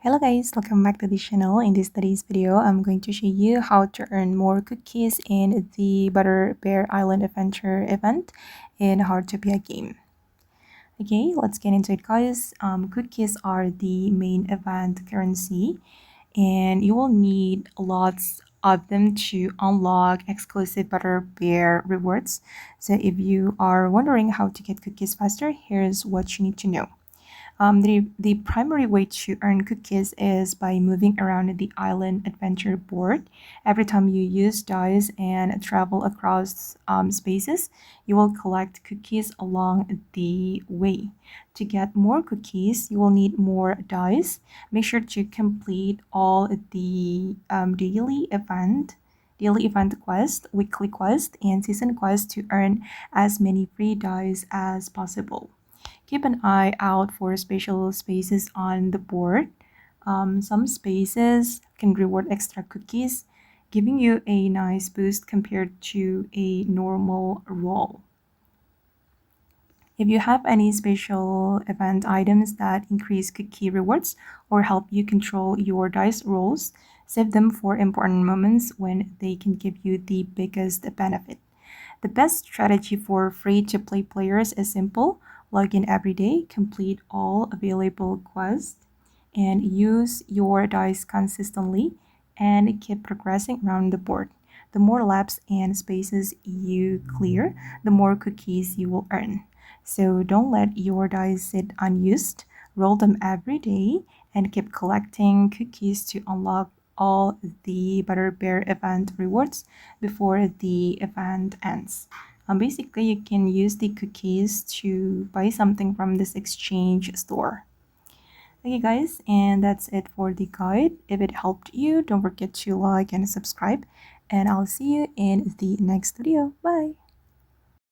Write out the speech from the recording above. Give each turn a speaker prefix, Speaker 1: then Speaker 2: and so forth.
Speaker 1: Hello guys, welcome back to the channel. In today's video, I'm going to show you how to earn more cookies in the Butterbear Island Adventure event in Heartopia game. Okay, let's get into it guys. Cookies are the main event currency and you will need lots of them to unlock exclusive Butterbear rewards. So if you are wondering how to get cookies faster, here's what you need to know. The primary way to earn cookies is by moving around the island adventure board. Every time you use dice and travel across spaces, you will collect cookies along the way. To get more cookies, you will need more dice. Make sure to complete all the daily event quest, weekly quest, and season quest to earn as many free dice as possible. Keep an eye out for special spaces on the board. Some spaces can reward extra cookies, giving you a nice boost compared to a normal roll. If you have any special event items that increase cookie rewards or help you control your dice rolls, save them for important moments when they can give you the biggest benefit. The best strategy for free-to-play players is simple. Log in every day, complete all available quests, and use your dice consistently and keep progressing around the board. The more laps and spaces you clear, the more cookies you will earn. So don't let your dice sit unused. Roll them every day and keep collecting cookies to unlock all the Butterbear event rewards before the event ends. Basically, you can use the cookies to buy something from this exchange store. Okay guys, and that's it for the guide. If it helped you, don't forget to like and subscribe, and I'll see you in the next video. Bye!